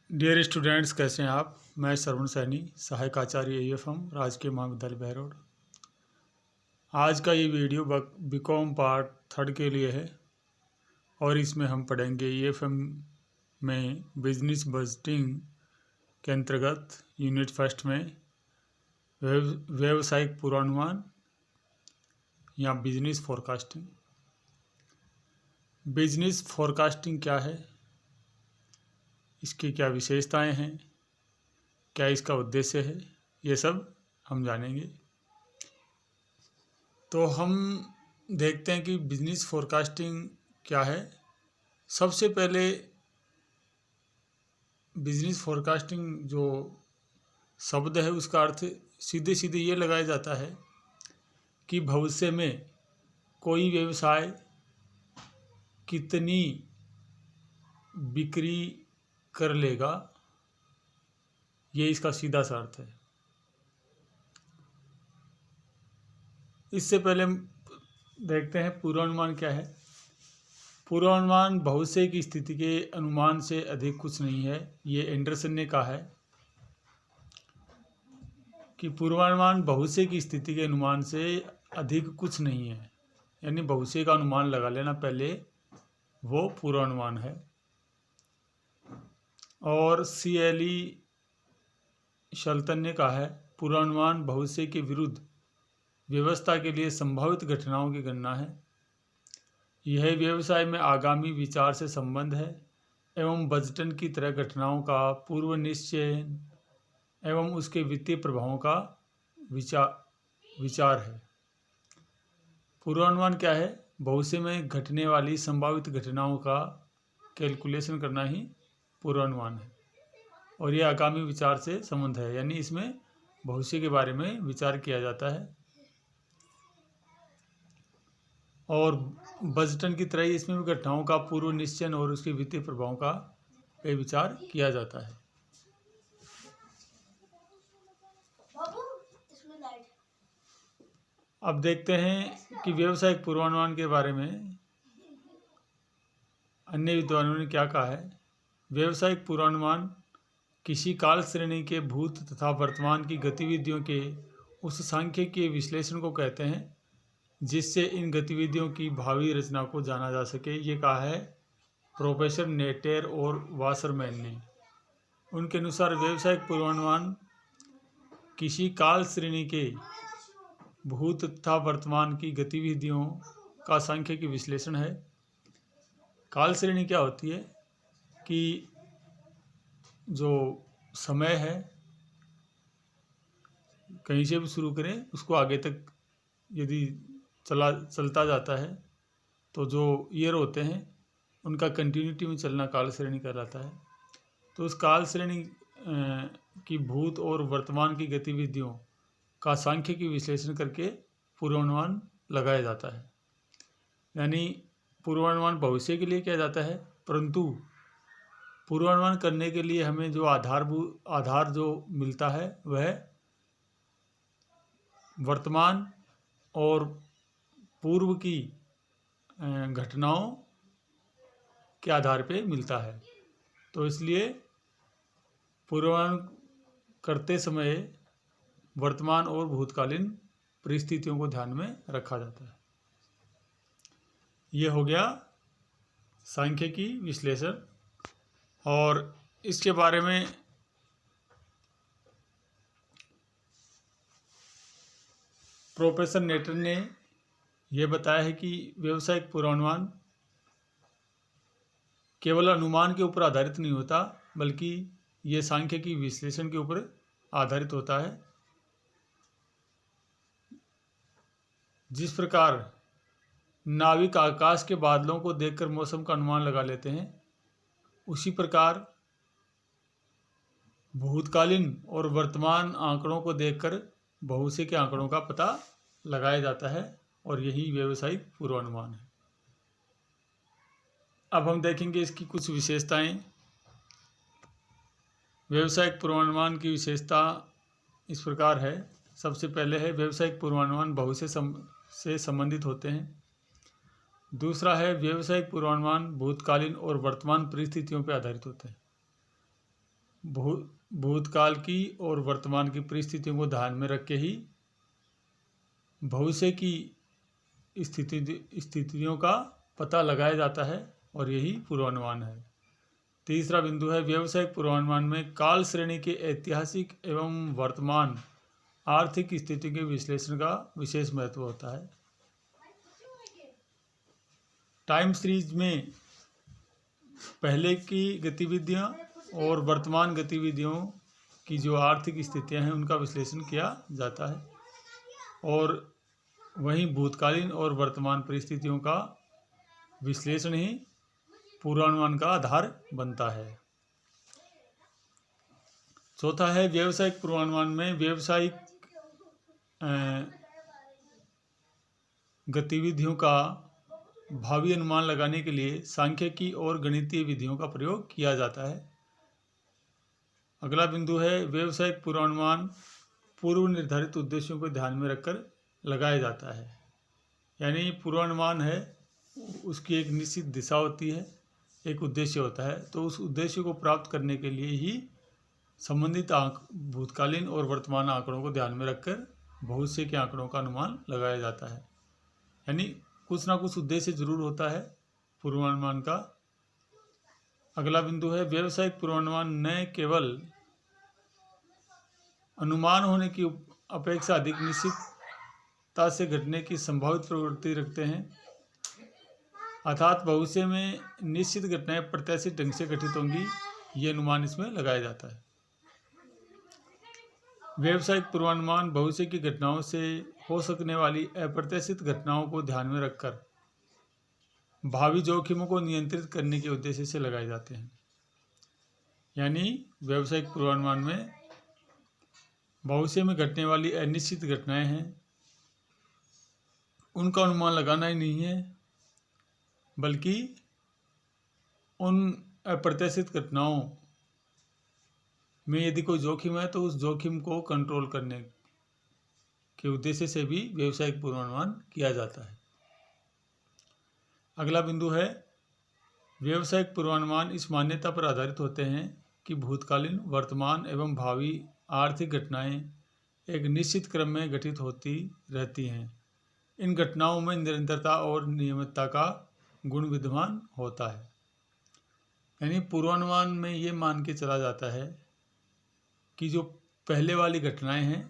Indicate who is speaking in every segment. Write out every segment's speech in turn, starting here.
Speaker 1: Dear students, कैसे हैं आप। मैं श्रवण सैनी, सहायक आचार्य AFM, राजकीय महाविद्यालय बहरोड। आज का ये वीडियो बीकॉम पार्ट 3 के लिए है और इसमें हम पढ़ेंगे AFM में बिजनेस बजटिंग के अंतर्गत यूनिट फर्स्ट में व्यावसायिक पूर्वानुमान या बिजनेस फोरकास्टिंग। बिजनेस फोरकास्टिंग क्या है, इसकी क्या विशेषताएं हैं, क्या इसका उद्देश्य है, ये सब हम जानेंगे। तो हम देखते हैं कि बिजनेस फोरकास्टिंग क्या है। सबसे पहले बिजनेस फोरकास्टिंग जो शब्द है उसका अर्थ सीधे सीधे ये लगाया जाता है कि भविष्य में कोई व्यवसाय कितनी बिक्री कर लेगा, ये इसका सीधा सा अर्थ है। इससे पहले हम देखते हैं पूर्वानुमान क्या है। पूर्वानुमान भविष्य की स्थिति के अनुमान से अधिक कुछ नहीं है। ये एंडरसन ने कहा है कि पूर्वानुमान भविष्य की स्थिति के अनुमान से अधिक कुछ नहीं है, यानी भविष्य का अनुमान लगा लेना पहले, वो पूर्वानुमान है। और CLE शल्टन ने कहा है पूर्वानुमान भविष्य के विरुद्ध व्यवस्था के लिए संभावित घटनाओं की गणना है। यह व्यवसाय में आगामी विचार से संबंध है एवं बजटन की तरह घटनाओं का पूर्व निश्चय एवं उसके वित्तीय प्रभावों का विचार है। पूर्वानुमान क्या है? भविष्य में घटने वाली संभावित घटनाओं का कैलकुलेशन करना ही पूर्वानुमान है। और ये आगामी विचार से संबंध है, यानी इसमें भविष्य के बारे में विचार किया जाता है। और बजटन की तरह ही इसमें भी घटनाओं का पूर्व निश्चय और उसके वित्तीय प्रभावों का विचार किया जाता है। अब देखते हैं कि व्यावसायिक पूर्वानुमान के बारे में अन्य विद्वानों ने क्या कहा है। व्यावसायिक पूर्वानुमान किसी काल श्रेणी के भूत तथा वर्तमान की गतिविधियों के उस सांख्यिकीय विश्लेषण को कहते हैं जिससे इन गतिविधियों की भावी रचना को जाना जा सके। ये कहा है प्रोफेसर नेटेर और वासरमैन ने। उनके अनुसार व्यावसायिक पूर्वानुमान किसी काल श्रेणी के भूत तथा वर्तमान की गतिविधियों का सांख्यिकीय विश्लेषण है। काल श्रेणी क्या होती है कि जो समय है, कहीं से भी शुरू करें उसको आगे तक यदि चलता जाता है तो जो ईयर होते हैं उनका कंटिन्यूटी में चलना काल श्रेणी कहलाता है। तो उस काल श्रेणी की भूत और वर्तमान की गतिविधियों का सांख्यिकीय विश्लेषण करके पूर्वानुमान लगाया जाता है। यानी पूर्वानुमान भविष्य के लिए किया जाता है, परंतु पूर्वानुमान करने के लिए हमें जो आधार जो मिलता है वह वर्तमान और पूर्व की घटनाओं के आधार पे मिलता है। तो इसलिए पूर्वानुमान करते समय वर्तमान और भूतकालीन परिस्थितियों को ध्यान में रखा जाता है। ये हो गया सांख्यिकी विश्लेषण। और इसके बारे में प्रोफेसर नेटर ने यह बताया है कि व्यावसायिक पूर्वानुमान केवल अनुमान के ऊपर आधारित नहीं होता, बल्कि ये सांख्यिकी विश्लेषण के ऊपर आधारित होता है। जिस प्रकार नाविक आकाश के बादलों को देखकर मौसम का अनुमान लगा लेते हैं, उसी प्रकार भूतकालीन और वर्तमान आंकड़ों को देखकर भविष्य के आंकड़ों का पता लगाया जाता है, और यही व्यावसायिक पूर्वानुमान है। अब हम देखेंगे इसकी कुछ विशेषताएं। व्यावसायिक पूर्वानुमान की विशेषता इस प्रकार है। सबसे पहले है व्यावसायिक पूर्वानुमान भविष्य से संबंधित होते हैं। दूसरा है व्यावसायिक पूर्वानुमान भूतकालीन और वर्तमान परिस्थितियों पर आधारित होते हैं। भूतकाल की और वर्तमान की परिस्थितियों को ध्यान में रख के ही भविष्य की स्थितियों का पता लगाया जाता है और यही पूर्वानुमान है। तीसरा बिंदु है व्यावसायिक पूर्वानुमान में काल श्रेणी के ऐतिहासिक एवं वर्तमान आर्थिक स्थिति के विश्लेषण का विशेष महत्व होता है। टाइम सीरीज में पहले की गतिविधियां और वर्तमान गतिविधियों की जो आर्थिक स्थितियां हैं उनका विश्लेषण किया जाता है और वहीं भूतकालीन और वर्तमान परिस्थितियों का विश्लेषण ही पूर्वानुमान का आधार बनता है। चौथा है व्यावसायिक पूर्वानुमान में व्यावसायिक गतिविधियों का भावी अनुमान लगाने के लिए सांख्यिकी और गणितीय विधियों का प्रयोग किया जाता है। अगला बिंदु है व्यावसायिक पूर्वानुमान पूर्व निर्धारित उद्देश्यों को ध्यान में रखकर लगाया जाता है। यानी पूर्वानुमान है उसकी एक निश्चित दिशा होती है, एक उद्देश्य होता है, तो उस उद्देश्य को प्राप्त करने के लिए ही संबंधित भूतकालीन और वर्तमान आंकड़ों को ध्यान में रखकर भविष्य के आंकड़ों का अनुमान लगाया जाता है। यानी कुछ ना कुछ उद्देश्य जरूर होता है पूर्वानुमान का। अगला बिंदु है व्यावसायिक पूर्वानुमान न केवल अनुमान होने की अपेक्षा अधिक निश्चितता से घटने की संभावित प्रवृत्ति रखते हैं, अर्थात भविष्य में निश्चित घटनाएं प्रत्याशित ढंग से घटित होंगी, ये अनुमान इसमें लगाया जाता है। व्यावसायिक पूर्वानुमान भविष्य की घटनाओं से हो सकने वाली अप्रत्याशित घटनाओं को ध्यान में रखकर भावी जोखिमों को नियंत्रित करने के उद्देश्य से लगाए जाते हैं। यानी व्यावसायिक पूर्वानुमान में भविष्य में घटने वाली अनिश्चित घटनाएं हैं, उनका अनुमान लगाना ही नहीं है, बल्कि उन अप्रत्याशित घटनाओं में यदि कोई जोखिम है तो उस जोखिम को कंट्रोल करने के उद्देश्य से भी व्यावसायिक पूर्वानुमान किया जाता है। अगला बिंदु है व्यावसायिक पूर्वानुमान इस मान्यता पर आधारित होते हैं कि भूतकालीन, वर्तमान एवं भावी आर्थिक घटनाएं एक निश्चित क्रम में घटित होती रहती हैं। इन घटनाओं में निरंतरता और नियमितता का गुण विद्यमान होता है। यानी पूर्वानुमान में ये मान के चला जाता है कि जो पहले वाली घटनाएं हैं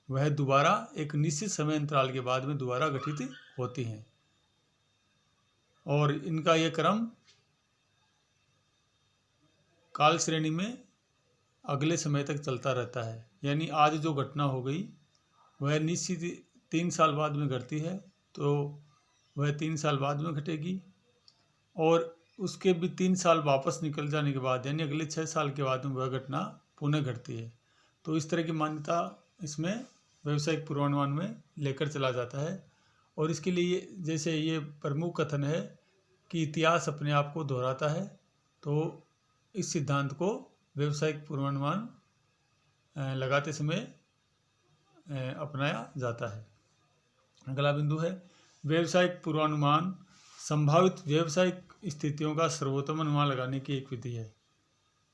Speaker 1: वह दोबारा एक निश्चित समय अंतराल के बाद में दोबारा घटित होती हैं और इनका यह क्रम काल श्रेणी में अगले समय तक चलता रहता है। यानी आज जो घटना हो गई वह निश्चित 3 साल बाद में घटती है तो वह 3 साल बाद में घटेगी और उसके भी 3 साल वापस निकल जाने के बाद यानी अगले 6 साल के बाद में वह घटना पुनः घटती है। तो इस तरह की मान्यता इसमें व्यावसायिक पूर्वानुमान में लेकर चला जाता है और इसके लिए जैसे ये प्रमुख कथन है कि इतिहास अपने आप को दोहराता है, तो इस सिद्धांत को व्यावसायिक पूर्वानुमान लगाते समय अपनाया जाता है। अगला बिंदु है व्यावसायिक पूर्वानुमान संभावित व्यावसायिक स्थितियों का सर्वोत्तम अनुमान लगाने की एक विधि है।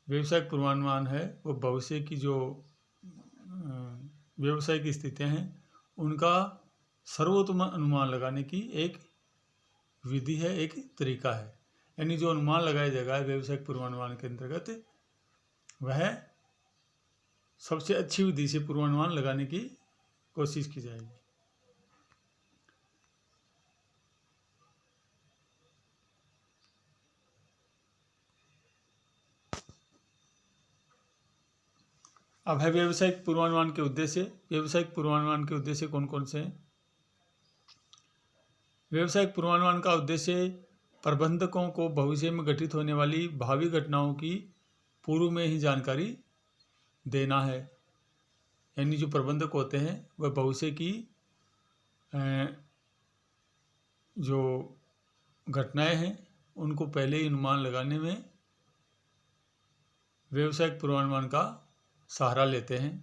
Speaker 1: व्यावसायिक पूर्वानुमान है वो भविष्य की जो व्यावसायिक स्थितियां हैं उनका सर्वोत्तम अनुमान लगाने की एक विधि है, एक तरीका है। यानी जो अनुमान लगाया जाएगा व्यावसायिक पूर्वानुमान के अंतर्गत वह सबसे अच्छी विधि से पूर्वानुमान लगाने की कोशिश की जाएगी। अब है व्यावसायिक पूर्वानुमान के उद्देश्य। व्यावसायिक पूर्वानुमान के उद्देश्य कौन कौन से हैं? व्यावसायिक पूर्वानुमान का उद्देश्य प्रबंधकों को भविष्य में घटित होने वाली भावी घटनाओं की पूर्व में ही जानकारी देना है। यानी जो प्रबंधक होते हैं वह भविष्य की जो घटनाएं हैं उनको पहले ही अनुमान लगाने में व्यावसायिक पूर्वानुमान का सहारा लेते हैं।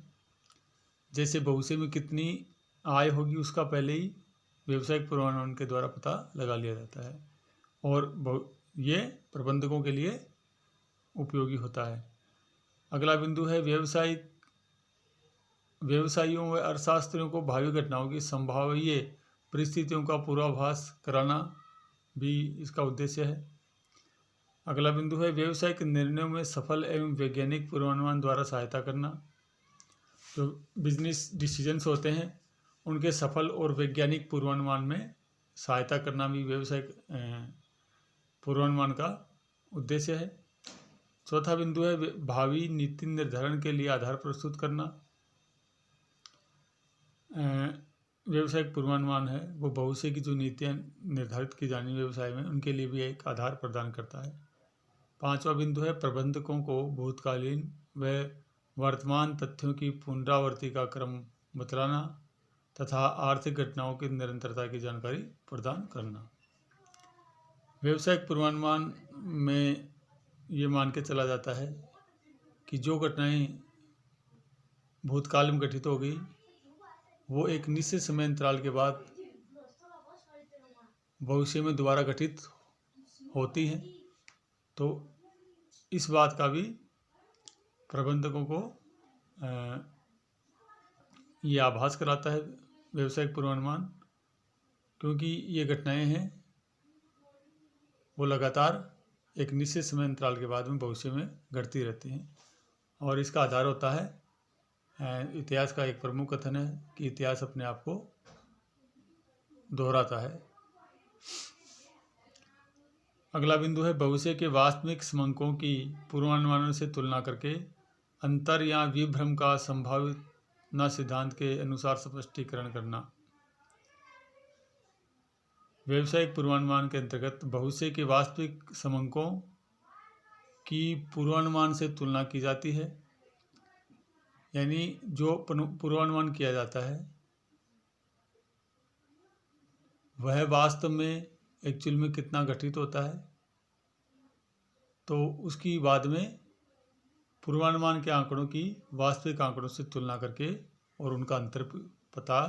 Speaker 1: जैसे भविष्य में कितनी आय होगी उसका पहले ही व्यावसायिक पूर्वानुमान के द्वारा पता लगा लिया जाता है और ये प्रबंधकों के लिए उपयोगी होता है। अगला बिंदु है व्यवसायियों व अर्थशास्त्रियों को भावी घटनाओं की संभाव्य परिस्थितियों का पूर्वाभास कराना भी इसका उद्देश्य है। अगला बिंदु है व्यावसायिक निर्णयों में सफल एवं वैज्ञानिक पूर्वानुमान द्वारा सहायता करना। जो बिजनेस डिसीजंस होते हैं उनके सफल और वैज्ञानिक पूर्वानुमान में सहायता करना भी व्यावसायिक पूर्वानुमान का उद्देश्य है। चौथा बिंदु है भावी नीति निर्धारण के लिए आधार प्रस्तुत करना। व्यावसायिक पूर्वानुमान है वो भविष्य की जो नीतियाँ निर्धारित की जानी व्यवसाय में उनके लिए भी एक आधार प्रदान करता है। पांचवा बिंदु है प्रबंधकों को भूतकालीन व वर्तमान तथ्यों की पुनरावृत्ति का क्रम बतलाना तथा आर्थिक घटनाओं की निरंतरता की जानकारी प्रदान करना। व्यावसायिक पूर्वानुमान में ये मान के चला जाता है कि जो घटनाएं भूतकाल में घटित हो गई वो एक निश्चित समय अंतराल के बाद भविष्य में दोबारा घटित होती हैं। तो इस बात का भी प्रबंधकों को ये आभास कराता है व्यावसायिक पूर्वानुमान, क्योंकि ये घटनाएं हैं वो लगातार एक निश्चित समय अंतराल के बाद में भविष्य में घटती रहती हैं। और इसका आधार होता है इतिहास का एक प्रमुख कथन है कि इतिहास अपने आप को दोहराता है। अगला बिंदु है भविष्य के वास्तविक समंकों की पूर्वानुमानों से तुलना करके अंतर या विभ्रम का संभावना सिद्धांत के अनुसार स्पष्टीकरण करना। व्यावसायिक पूर्वानुमान के अंतर्गत भविष्य के वास्तविक समंकों की पूर्वानुमान से तुलना की जाती है। यानी जो पूर्वानुमान किया जाता है वह वास्तव में एक्चुअल में कितना घटित होता है, तो उसकी बाद में पूर्वानुमान के आंकड़ों की वास्तविक आंकड़ों से तुलना करके और उनका अंतर पता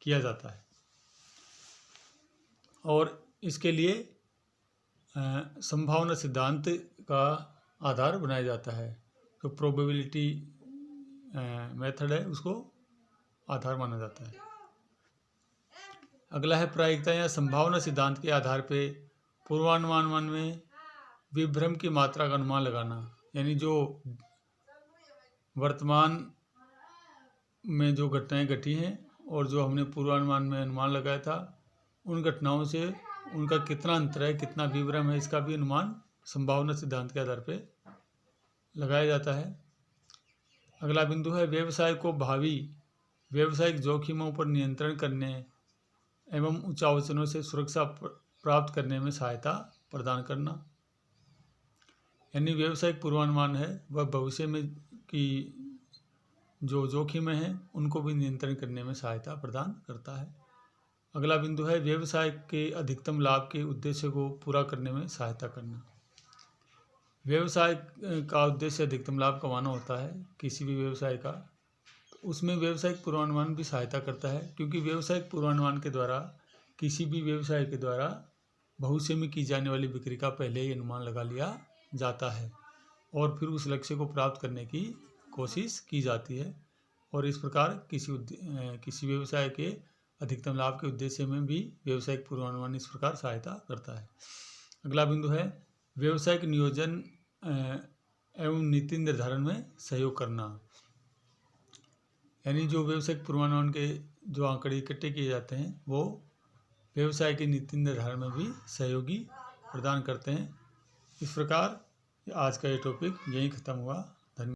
Speaker 1: किया जाता है। और इसके लिए संभावना सिद्धांत का आधार बनाया जाता है। तो प्रोबेबिलिटी मेथड है उसको आधार माना जाता है। अगला है प्रायिकता या संभावना सिद्धांत के आधार पे पूर्वानुमान में विभ्रम की मात्रा का अनुमान लगाना। यानी जो वर्तमान में जो घटनाएं घटी हैं और जो हमने पूर्वानुमान में अनुमान लगाया था उन घटनाओं से उनका कितना अंतर है, कितना विभ्रम है, इसका भी अनुमान संभावना सिद्धांत के आधार पे लगाया जाता है। अगला बिंदु है व्यवसाय को भावी व्यावसायिक जोखिमों पर नियंत्रण करने एवं उच्चावचनों से सुरक्षा प्राप्त करने में सहायता प्रदान करना। यानी व्यावसायिक पूर्वानुमान है वह भविष्य में की जो जोखिमें हैं उनको भी नियंत्रण करने में सहायता प्रदान करता है। अगला बिंदु है व्यवसाय के अधिकतम लाभ के उद्देश्य को पूरा करने में सहायता करना। व्यवसाय का उद्देश्य अधिकतम लाभ कमाना होता है किसी भी व्यवसाय का, तो उसमें व्यावसायिक पूर्वानुमान भी सहायता करता है, क्योंकि व्यावसायिक पूर्वानुमान के द्वारा किसी भी व्यवसाय के द्वारा भविष्य में की जाने वाली बिक्री का पहले ही अनुमान लगा लिया जाता है और फिर उस लक्ष्य को प्राप्त करने की कोशिश की जाती है। और इस प्रकार किसी व्यवसाय के अधिकतम लाभ के उद्देश्य में भी व्यावसायिक पूर्वानुमान इस प्रकार सहायता करता है। अगला बिंदु है व्यावसायिक नियोजन एवं नीति निर्धारण में सहयोग करना। यानी जो व्यावसायिक पूर्वानुमान के जो आंकड़े इकट्ठे किए जाते हैं वो व्यवसाय के नीति निर्धारण में भी सहयोगी प्रदान करते हैं। इस प्रकार आज का ये टॉपिक यहीं ख़त्म हुआ।